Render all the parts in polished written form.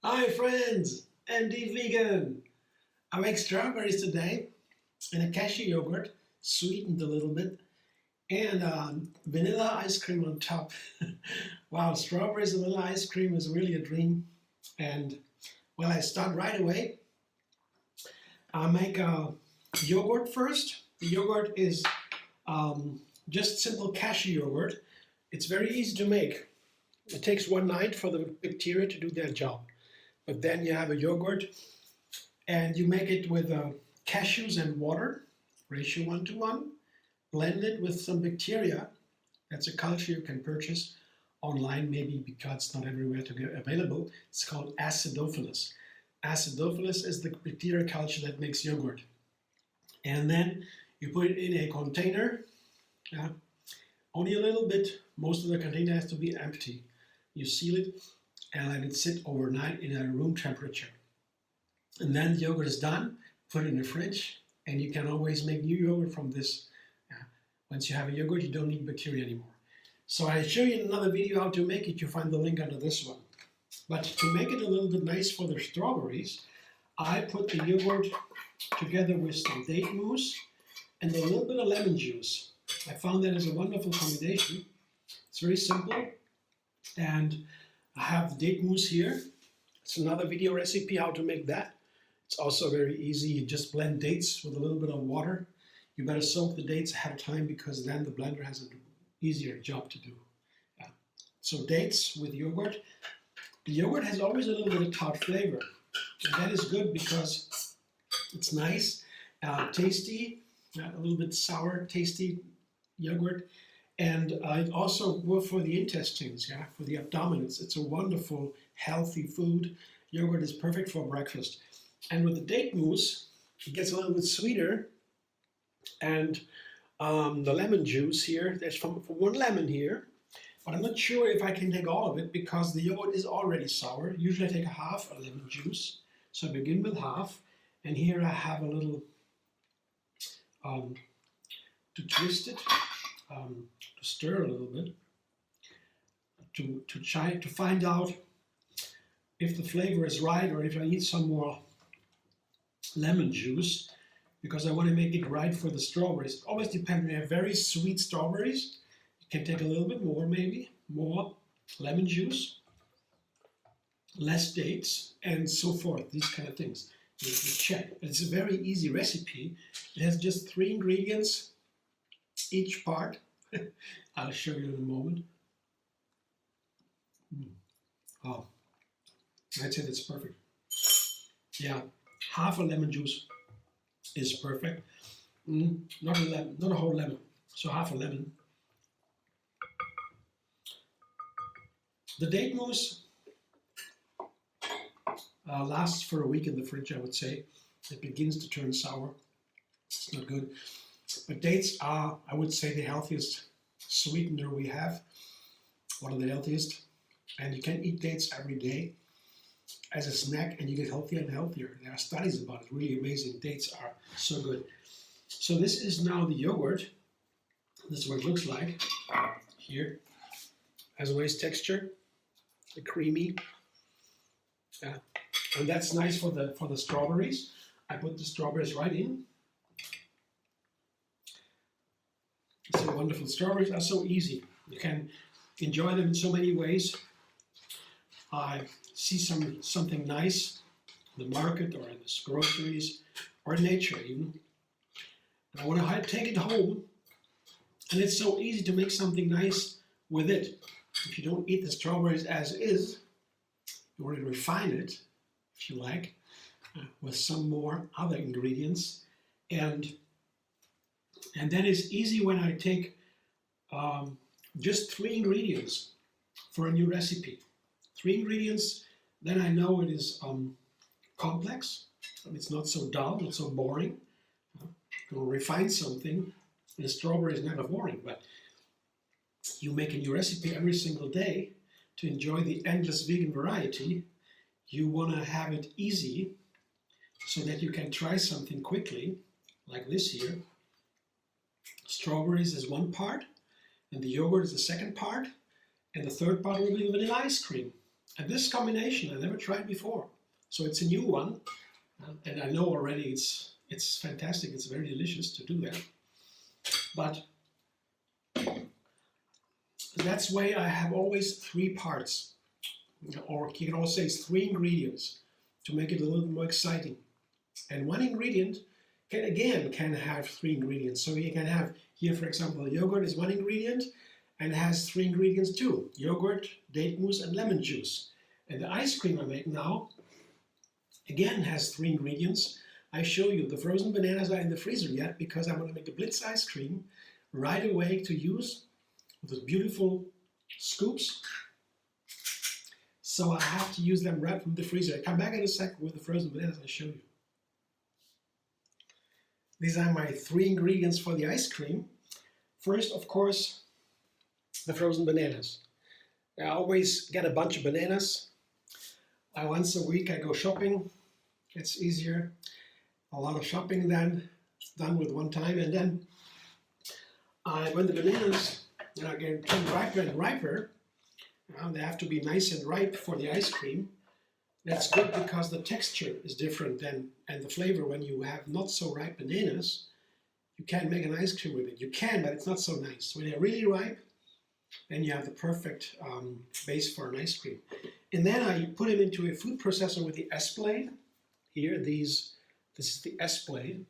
Hi friends, Andy Vegan. I make strawberries today in a cashew yogurt, sweetened a little bit, and vanilla ice cream on top. Wow, strawberries and vanilla ice cream is really a dream. And well, I start right away. I make yogurt first. The yogurt is just simple cashew yogurt. It's very easy to make. It takes one night for the bacteria to do their job. But then you have a yogurt and you make it with cashews and water, ratio 1:1. Blend it with some bacteria. That's a culture you can purchase online, maybe because it's not everywhere to get available. It's called acidophilus. Acidophilus is the bacteria culture that makes yogurt. And then you put it in a container, only a little bit. Most of the container has to be empty. You seal it and let it sit overnight in a room temperature. And then the yogurt is done, put it in the fridge, and you can always make new yogurt from this. Once you have a yogurt, you don't need bacteria anymore. So I show you in another video how to make it. You find the link under this one. But to make it a little bit nice for the strawberries, I put the yogurt together with some date mousse and a little bit of lemon juice. I found that is a wonderful combination. It's very simple, and I have the date mousse here. It's another video recipe how to make that. It's also very easy. You just blend dates with a little bit of water. You better soak the dates ahead of time because then the blender has an easier job to do. Yeah. So dates with yogurt. The yogurt has always a little bit of tart flavor. And that is good because it's nice, tasty, a little bit sour, tasty yogurt. And also good for the intestines, for the abdomen. It's a wonderful, healthy food. Yogurt is perfect for breakfast. And with the date mousse, it gets a little bit sweeter. And the lemon juice here, there's from one lemon here. But I'm not sure if I can take all of it because the yogurt is already sour. Usually I take half a lemon juice. So I begin with half. And here I have a little to twist it. To stir a little bit, to try to find out if the flavor is right or if I need some more lemon juice because I want to make it right for the strawberries. It always depends. When you have very sweet strawberries, you can take a little bit more, maybe more lemon juice, less dates, and so forth. These kind of things. You check. It's a very easy recipe. It has just 3 ingredients. Each part, I'll show you in a moment. Oh, that's it, it's perfect. Yeah, half a lemon juice is perfect. Not a lemon, not a whole lemon, so half a lemon. The date mousse lasts for a week in the fridge, I would say. It begins to turn sour. It's not good. But dates are, I would say, the healthiest sweetener we have. One of the healthiest. And you can eat dates every day as a snack and you get healthier and healthier. There are studies about it, really amazing. Dates are so good. So this is now the yogurt. This is what it looks like here. Has a nice texture, creamy. And that's nice for the strawberries. I put the strawberries right in. So wonderful. Strawberries are so easy. You can enjoy them in so many ways. I see something nice in the market or in the groceries or in nature even. And I want to take it home. And it's so easy to make something nice with it. If you don't eat the strawberries as is, you want to refine it, if you like, with some more other ingredients. And then it's easy when I take just 3 ingredients for a new recipe. 3 ingredients, then I know it is complex. It's not so dull, not so boring. You refine something. And a strawberry is never boring, but you make a new recipe every single day to enjoy the endless vegan variety. you want to have it easy so that you can try something quickly, like this here. Strawberries is one part, and the yogurt is the second part, and the third part will be vanilla ice cream. And this combination I never tried before, so it's a new one, and I know already it's fantastic. It's very delicious to do that. But that's why I have always three parts, or you can also say it's three ingredients to make it a little bit more exciting. And one ingredient can have three ingredients. So you can have here, for example, yogurt is one ingredient and has three ingredients too: yogurt, date mousse, and lemon juice. And the ice cream I make now again has three ingredients. I show you the frozen bananas are in the freezer yet because I want to make the Blitz ice cream right away to use with those beautiful scoops. So I have to use them right from the freezer. I come back in a second with the frozen bananas and show you. These are my three ingredients for the ice cream. First, of course, the frozen bananas. I always get a bunch of bananas. Once a week I go shopping. It's easier. A lot of shopping then. It's done with one time. And then when the bananas are getting riper and riper, they have to be nice and ripe for the ice cream. That's good because the texture is different then, and the flavor. When you have not so ripe bananas, you can't make an ice cream with it. You can, but it's not so nice. When they're really ripe, then you have the perfect base for an ice cream. And then I put it into a food processor with the S-blade. Here, this is the S-blade.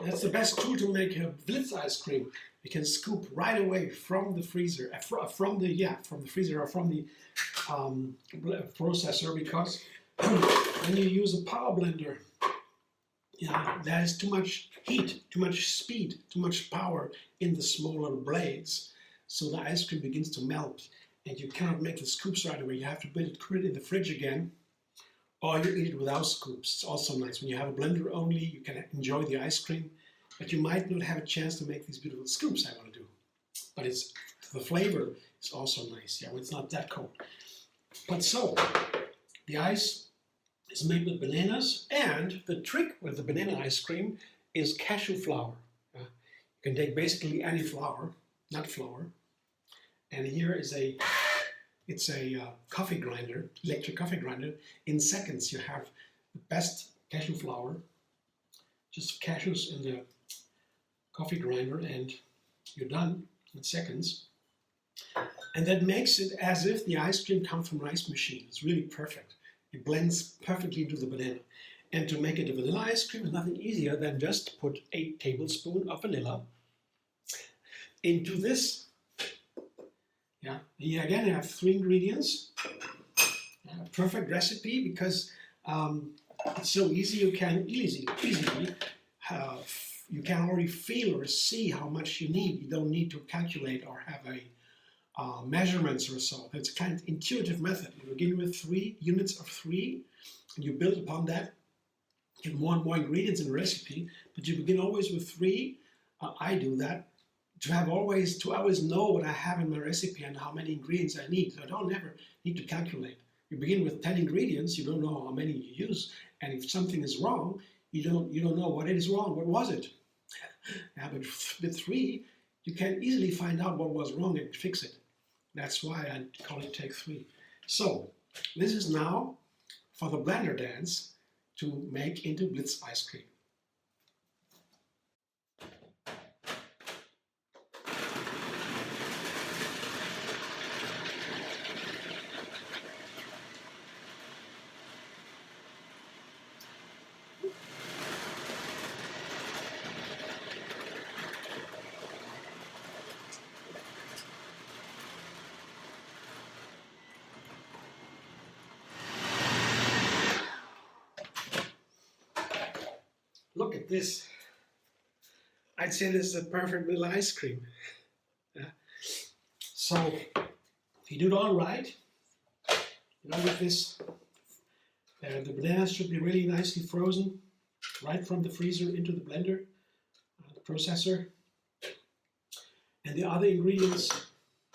That's the best tool to make a Blitz ice cream. You can scoop right away from the freezer, from the freezer or from the processor, because when you use a power blender, there is too much heat, too much speed, too much power in the smaller blades, so the ice cream begins to melt, and you cannot make the scoops right away. You have to put it in the fridge again, or you eat it without scoops. It's also nice. When you have a blender only, you can enjoy the ice cream, but you might not have a chance to make these beautiful scoops I want to do. But the flavor is also nice, when it's not that cold. But so, the ice is made with bananas, and the trick with the banana ice cream is cashew flour. You can take basically any flour, nut flour, and here is it's a coffee grinder, electric coffee grinder. In seconds you have the best cashew flour, just cashews in the coffee grinder, and you're done in seconds. And that makes it as if the ice cream comes from an ice machine. It's really perfect. It blends perfectly into the banana. And to make it a vanilla ice cream is nothing easier than just put 8 tablespoons of vanilla into this. Here again I have 3 ingredients. A perfect recipe because it's so easy. You can easily you can already feel or see how much you need. You don't need to calculate or have a measurements or so. It's a kind of intuitive method. You begin with 3 units of 3, and you build upon that. Get more and more ingredients in the recipe, but you begin always with 3. I do that to always know what I have in my recipe and how many ingredients I need. So I don't ever need to calculate. You begin with 10 ingredients. You don't know how many you use, and if something is wrong, you don't know what it is wrong. What was it? But with 3, you can easily find out what was wrong and fix it. That's why I call it take 3. So this is now for the blender dance to make into Blitz ice cream. Look at this. I'd say this is a perfect little ice cream. So if you do it all right, with this, the bananas should be really nicely frozen right from the freezer into the blender, the processor. And the other ingredients,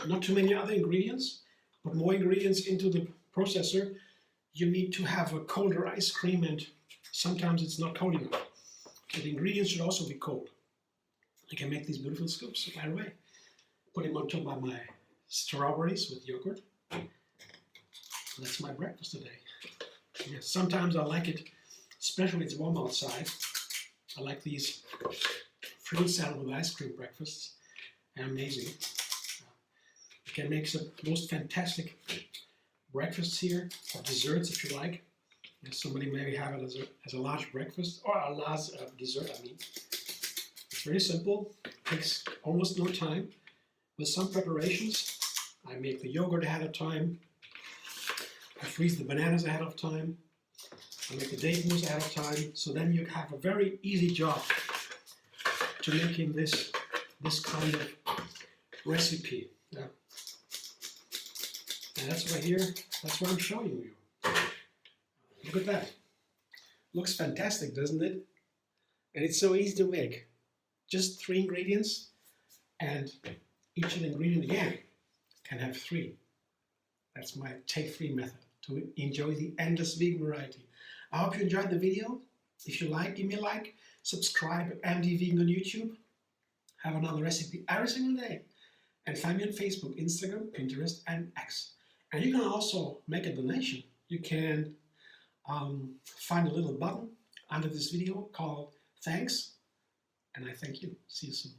not too many other ingredients, but more ingredients into the processor. you need to have a colder ice cream, and sometimes it's not cold enough. Okay, the ingredients should also be cold. I can make these beautiful scoops right away. Put them on top of my strawberries with yogurt. That's my breakfast today. Yeah, sometimes I like it, especially when it's warm outside. I like these fruit salad with ice cream breakfasts. They're amazing. You can make some most fantastic breakfasts here, or desserts if you like. Somebody maybe have it as a large breakfast, or a large dessert, I mean. It's very simple, takes almost no time. With some preparations, I make the yogurt ahead of time, I freeze the bananas ahead of time, I make the date mousse ahead of time, so then you have a very easy job to making this kind of recipe. Yeah. And that's right here, that's what I'm showing you. Look at that. Looks fantastic, doesn't it? And it's so easy to make. Just 3 ingredients, and each ingredient again can have 3. That's my take 3 method to enjoy the endless vegan variety. I hope you enjoyed the video. If you like, give me a like. Subscribe MD Vegan on YouTube. Have another recipe every single day. And find me on Facebook, Instagram, Pinterest, and X. And you can also make a donation. You can find a little button under this video called Thanks. And I thank you. See you soon.